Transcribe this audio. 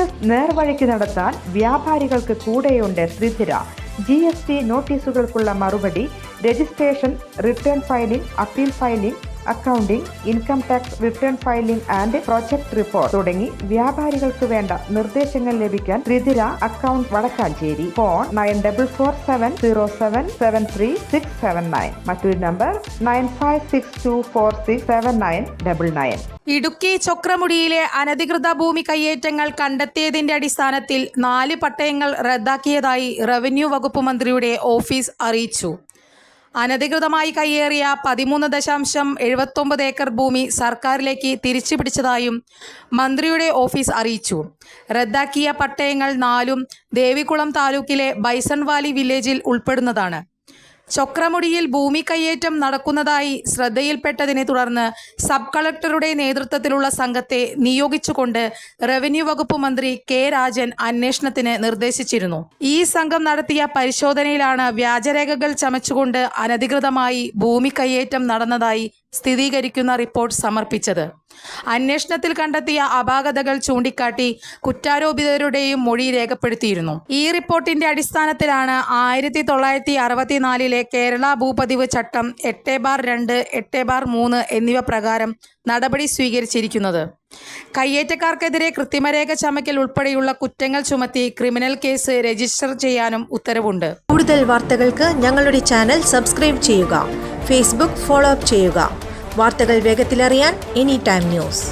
Business നേർവഴിക്ക് നടത്താൻ വ്യാപാരികൾക്ക് കൂടെയുണ്ട് ശ്രീധര. GST നോട്ടീസുകൾക്കുള്ള മറുപടി, registration, return filing, appeal filing, accounting, income tax return filing and project report തുടങ്ങി വ്യാപാരികൾക്ക് വേണ്ട നിർദ്ദേശങ്ങൾ ലഭിക്കാൻ ശ്രീധര അക്കൗണ്ട് വടക്കാഞ്ചേരി. ഫോൺ 9447077369. മറ്റൊരു നമ്പർ 9562467999. ഇടുക്കി ചൊക്രമുടിയിലെ അനധികൃത ഭൂമി കയ്യേറ്റങ്ങൾ കണ്ടെത്തിയതിന്റെ അടിസ്ഥാനത്തിൽ 4 പട്ടയങ്ങൾ റദ്ദാക്കിയതായി റവന്യൂ വകുപ്പ് മന്ത്രിയുടെ ഓഫീസ് അറിയിച്ചു. അനധികൃതമായി കയ്യേറിയ 13.79 ഏക്കർ ഭൂമി സർക്കാരിലേക്ക് തിരിച്ചുപിടിച്ചതായും മന്ത്രിയുടെ ഓഫീസ് അറിയിച്ചു. റദ്ദാക്കിയ പട്ടയങ്ങൾ 4 ദേവികുളം താലൂക്കിലെ ബൈസൺ വാലി വില്ലേജിൽ ഉൾപ്പെടുന്നതാണ്. ചൊക്രമുടിയിൽ ഭൂമി കയ്യേറ്റം നടക്കുന്നതായി ശ്രദ്ധയിൽപ്പെട്ടതിനെ തുടർന്ന് സബ് കളക്ടറുടെ നേതൃത്വത്തിലുള്ള സംഘത്തെ നിയോഗിച്ചുകൊണ്ട് റവന്യൂ വകുപ്പ് മന്ത്രി K. രാജൻ അന്വേഷണത്തിന് നിർദ്ദേശിച്ചിരുന്നു. ഈ സംഘം നടത്തിയ പരിശോധനയിലാണ് വ്യാജരേഖകൾ ചമച്ചുകൊണ്ട് അനധികൃതമായി ഭൂമി കയ്യേറ്റം നടന്നതായി സ്ഥിരീകരിക്കുന്ന റിപ്പോർട്ട് സമർപ്പിച്ചത്. അന്വേഷണത്തിൽ കണ്ടെത്തിയ അപാകതകൾ ചൂണ്ടിക്കാട്ടി കുറ്റാരോപിതരുടെയും മൊഴി രേഖപ്പെടുത്തിയിരുന്നു. ഈ റിപ്പോർട്ടിന്റെ അടിസ്ഥാനത്തിലാണ് 1964 കേരള ഭൂപതിവ് ചട്ടം 8/2, 8/3 എന്നിവ പ്രകാരം നടപടി സ്വീകരിച്ചിരിക്കുന്നത്. കയ്യേറ്റക്കാർക്കെതിരെ കൃത്രിമരേഖ ചമയ്ക്കൽ ഉൾപ്പെടെയുള്ള കുറ്റങ്ങൾ ചുമത്തി ക്രിമിനൽ കേസ് രജിസ്റ്റർ ചെയ്യാനും ഉത്തരവുണ്ട്. കൂടുതൽ വാർത്തകൾക്ക് ഞങ്ങളുടെ ചാനൽ സബ്സ്ക്രൈബ് ചെയ്യുക. ഫേസ്ബുക്ക് ഫോളോ അപ്പ് ചെയ്യുക. വാർത്തകൾ വേഗത്തിലറിയാൻ എനി ടൈം ന്യൂസ്.